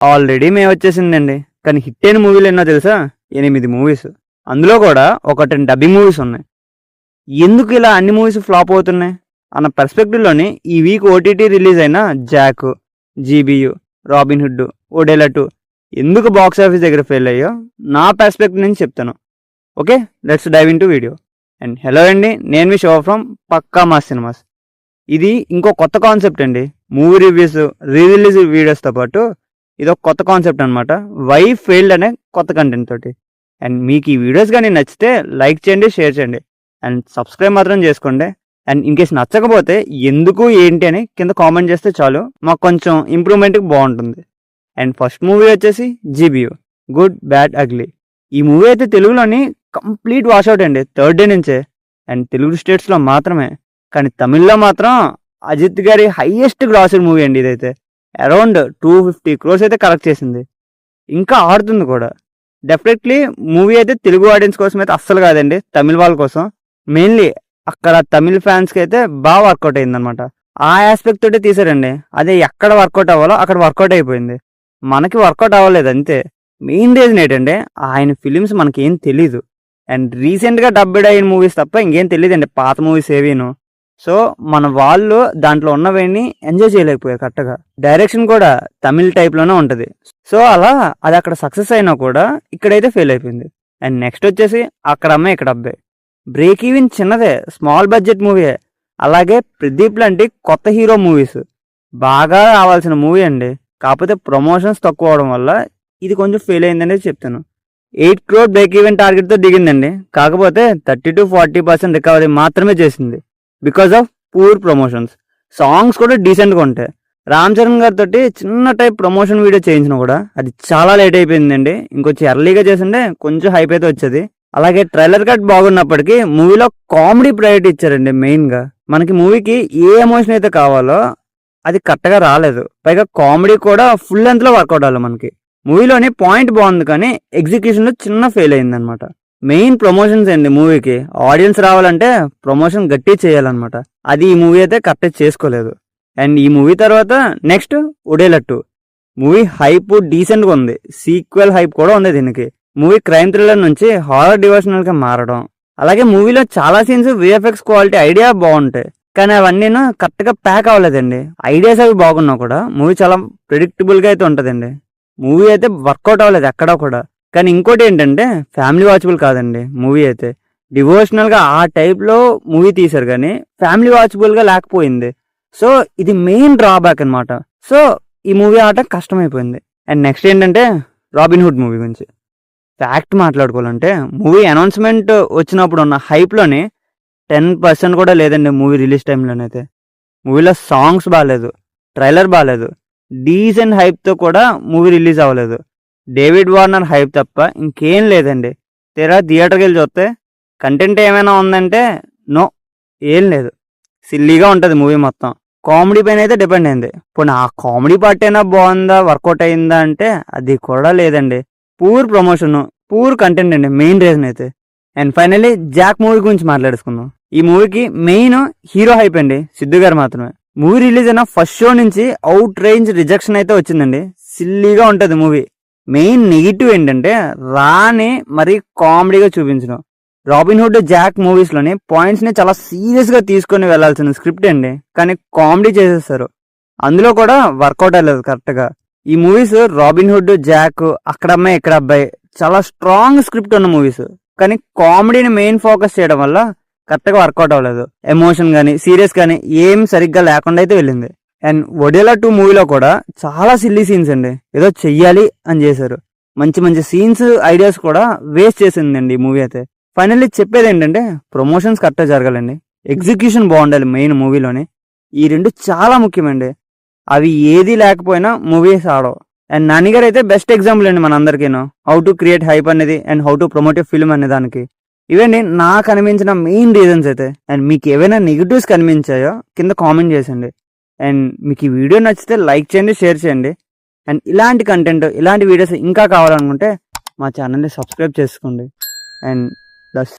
Already మే వచ్చేసిందండి. కానీ hit అయిన మూవీలు ఎన్నో తెలుసా? 8 మూవీస్. అందులో కూడా ఒక 10 డబ్బింగ్ మూవీస్ ఉన్నాయి. ఎందుకు ఇలా అన్ని మూవీస్ ఫ్లాప్ అవుతున్నాయి అన్న పర్స్పెక్టివ్లోని ఈ వీక్ ఓటీటీ రిలీజ్ అయిన జాక్, జీబీయు, రాబిన్ హుడ్, ఒడేలా 2 ఎందుకు బాక్స్ ఆఫీస్ దగ్గర ఫెయిల్ అయ్యో నా పర్స్పెక్టివ్ నుంచి చెప్తాను. Okay, let's dive into video. And hello అండి, నేను మీ షో ఫ్రమ్ పక్కా మాస్ సినిమాస్. ఇది ఇంకో కొత్త కాన్సెప్ట్ అండి. మూవీ రివ్యూస్, రీ రిలీజ్ వీడియోస్తో పాటు ఇది ఒక కొత్త కాన్సెప్ట్ అనమాట. వై ఫెయిల్డ్ అనే కొత్త కంటెంట్ తోటి. అండ్ మీకు ఈ వీడియోస్ కానీ నచ్చితే లైక్ చేయండి, షేర్ చేయండి అండ్ సబ్స్క్రైబ్ మాత్రం చేసుకోండి. అండ్ ఇన్ కేసు నచ్చకపోతే ఎందుకు ఏంటి అని కింద కామెంట్ చేస్తే చాలు, మాకు కొంచెం ఇంప్రూవ్మెంట్కి బాగుంటుంది. అండ్ ఫస్ట్ మూవీ వచ్చేసి జీబీయూ, గుడ్ బ్యాడ్ అగ్లీ. ఈ మూవీ అయితే తెలుగులోని కంప్లీట్ వాష్అవుట్ అండి, థర్డ్ డే నుంచే. అండ్ తెలుగు స్టేట్స్లో మాత్రమే, కానీ తమిళ్లో మాత్రం అజిత్ గారి హైయెస్ట్ గ్రాసరీ మూవీ అండి ఇదైతే. అరౌండ్ 250 crores అయితే కలెక్ట్ చేసింది, ఇంకా ఆడుతుంది కూడా. డెఫినెట్లీ మూవీ అయితే తెలుగు ఆడియన్స్ కోసం అయితే అస్సలు కాదండి, తమిళ వాళ్ళ కోసం. మెయిన్లీ అక్కడ తమిళ ఫ్యాన్స్కి అయితే బాగా వర్కౌట్ అయిందనమాట. ఆ ఆస్పెక్ట్ తోటి తీసారండి. అదే ఎక్కడ వర్కౌట్ అవ్వాలో అక్కడ వర్కౌట్ అయిపోయింది, మనకి వర్కౌట్ అవ్వలేదు అంతే. మెయిన్ రీజన్ ఏంటంటే ఆయన ఫిలిమ్స్ మనకేం తెలీదు. అండ్ రీసెంట్గా డబ్బెడ్ అయిన మూవీస్ తప్ప ఇంకేం తెలియదండి, పాత మూవీస్ ఏవీను. సో మన వాళ్ళు దాంట్లో ఉన్నవన్నీ ఎంజాయ్ చేయలేకపోయారు కరెక్ట్గా. డైరెక్షన్ కూడా తమిళ్ టైప్లోనే ఉంటుంది. సో అలా అది అక్కడ సక్సెస్ అయినా కూడా ఇక్కడైతే ఫెయిల్ అయిపోయింది. అండ్ నెక్స్ట్ వచ్చేసి అక్కడ అమ్మాయి ఇక్కడ అబ్బాయి. బ్రేక్ ఈవెన్ చిన్నదే, స్మాల్ బడ్జెట్ మూవీయే. అలాగే ప్రదీప్ లాంటి కొత్త హీరో మూవీస్ బాగా రావాల్సిన మూవీ అండి. కాకపోతే ప్రమోషన్స్ తక్కువ అవడం వల్ల ఇది కొంచెం ఫెయిల్ అయిందనే చెప్తాను. 8 crore బ్రేక్ ఈవెన్ టార్గెట్తో దిగిందండి. కాకపోతే 30 to 40% రికవరీ మాత్రమే చేసింది because of poor promotions. Songs కూడా డీసెంట్గా ఉంటాయి. రామ్ చరణ్ గారితో చిన్న టైప్ ప్రమోషన్ వీడియో చేయించిన కూడా అది చాలా లేట్ అయిపోయిందండి. ఇంకొంచెం ఎర్లీగా చేసిండే కొంచెం హైప్ అయితే వచ్చేది. అలాగే ట్రైలర్ కట్ బాగున్నప్పటికీ మూవీలో కామెడీ ప్రయారిటీ ఇచ్చారండి. మెయిన్గా మనకి మూవీకి ఏ ఎమోషన్ అయితే కావాలో అది కరెక్ట్గా రాలేదు. పైగా కామెడీ కూడా ఫుల్ లెంత్లో వర్కౌట్ అవ్వాలి. మనకి మూవీలోని పాయింట్ బాగుంది కానీ ఎగ్జిక్యూషన్లో చిన్న ఫెయిల్ అయిందనమాట. మెయిన్ ప్రమోషన్స్ అండి. మూవీకి ఆడియన్స్ రావాలంటే ప్రమోషన్ గట్టి చేయాలన్నమాట. అది ఈ మూవీ అయితే కరెక్ట్ చేసుకోలేదు. అండ్ ఈ మూవీ తర్వాత నెక్స్ట్ ఒడేలా 2 మూవీ హైప్ డీసెంట్గా ఉంది. సీక్వెల్ హైప్ కూడా ఉంది దీనికి. మూవీ క్రైమ్ థ్రిల్లర్ నుంచి హారర్ డివోషనల్గా మారడం, అలాగే మూవీలో చాలా సీన్స్ విఎఫ్ఎక్స్ క్వాలిటీ ఐడియా బాగుంటాయి కానీ అవన్నీ కరెక్ట్గా ప్యాక్ అవ్వలేదండి. ఐడియాస్ అవి బాగున్నా కూడా మూవీ చాలా ప్రిడిక్టబుల్గా అయితే ఉంటుందండి. మూవీ అయితే వర్కౌట్ అవ్వలేదు ఎక్కడా కూడా. కానీ ఇంకోటి ఏంటంటే ఫ్యామిలీ వాచబుల్ కాదండి మూవీ అయితే. డివోషనల్గా ఆ టైప్లో మూవీ తీశారు కానీ ఫ్యామిలీ వాచబుల్గా లేకపోయింది. సో ఇది మెయిన్ డ్రాబ్యాక్ అనమాట. సో ఈ మూవీ ఆట కష్టమైపోయింది. అండ్ నెక్స్ట్ ఏంటంటే రాబిన్ హుడ్ మూవీ గురించి ఫ్యాక్ట్ మాట్లాడుకోవాలంటే మూవీ అనౌన్స్మెంట్ వచ్చినప్పుడు ఉన్న హైప్లోని 10% కూడా లేదండి మూవీ రిలీజ్ టైంలోనైతే. మూవీలో సాంగ్స్ బాగాలేదు, ట్రైలర్ బాగాలేదు, డీసెంట్ హైప్తో కూడా మూవీ రిలీజ్ అవ్వలేదు. డేవిడ్ వార్నర్ హైప్ తప్ప ఇంకేం లేదండి. తీరా థియేటర్కి వెళ్ళి చూస్తే కంటెంట్ ఏమైనా ఉందంటే నో, ఏం లేదు. సిల్లీగా ఉంటుంది మూవీ మొత్తం. కామెడీ పైన అయితే డిపెండ్ అయింది. పోనీ ఆ కామెడీ పార్ట్ అయినా బాగుందా, వర్కౌట్ అయిందా అంటే అది కూడా లేదండి. పూర్ ప్రమోషన్, పూర్ కంటెంట్ అండి మెయిన్ రీజన్ అయితే. అండ్ ఫైనల్లీ జాక్ మూవీ గురించి మాట్లాడుకుందాం. ఈ మూవీకి మెయిన్ హీరో హైప్ అండి, సిద్ధు గారు మాత్రమే. మూవీ రిలీజ్ అయిన ఫస్ట్ షో నుంచి అవుట్ రేంజ్ రిజెక్షన్ అయితే వచ్చిందండి. సిల్లీగా ఉంటుంది మూవీ. మెయిన్ నెగిటివ్ ఏంటంటే రాని మరీ కామెడీగా చూపించడం. రాబిన్ హుడ్, జాక్ మూవీస్లోని పాయింట్స్ని చాలా సీరియస్గా తీసుకొని వెళ్లాల్సిన స్క్రిప్ట్ అండి, కానీ కామెడీ చేసేస్తారు. అందులో కూడా వర్కౌట్ అవ్వలేదు కరెక్ట్గా. ఈ మూవీస్ రాబిన్ హుడ్, జాక్, అక్కడ అమ్మాయి ఇక్కడ అబ్బాయి చాలా స్ట్రాంగ్ స్క్రిప్ట్ ఉన్న మూవీస్, కానీ కామెడీని మెయిన్ ఫోకస్ చేయడం వల్ల కరెక్ట్గా వర్కౌట్ అవ్వలేదు. ఎమోషన్ కానీ సీరియస్ కానీ ఏం సరిగ్గా లేకుండా అయితే వెళ్ళింది. అండ్ ఒడేలా 2 మూవీలో కూడా చాలా సిల్లీ సీన్స్ అండి, ఏదో చెయ్యాలి అని చేశారు. మంచి మంచి సీన్స్, ఐడియాస్ కూడా వేస్ట్ చేసిందండి ఈ మూవీ అయితే. ఫైనల్లీ చెప్పేది ఏంటంటే ప్రమోషన్స్ కరెక్ట్గా జరగాలండి, ఎగ్జిక్యూషన్ బాగుండాలి మెయిన్ మూవీలోని. ఈ 2 చాలా ముఖ్యమండి. అవి ఏది లేకపోయినా మూవీస్ ఆడవు. అండ్ నానిగారు అయితే బెస్ట్ ఎగ్జాంపుల్ అండి మనందరికీను, హౌ టు క్రియేట్ హైప్ అనేది and how to promote film అనే దానికి. ఇవన్నీ నాకు అనిపించిన మెయిన్ రీజన్స్ అయితే. అండ్ మీకు ఏవైనా నెగిటివ్స్ కనిపించాయో కింద కామెంట్ చేసండి. అండ్ మీకు ఈ వీడియో నచ్చితే లైక్ చేయండి, షేర్ చేయండి. అండ్ ఇలాంటి కంటెంట్, ఇలాంటి వీడియోస్ ఇంకా కావాలనుకుంటే మా ఛానల్ని సబ్స్క్రైబ్ చేసుకోండి. And that's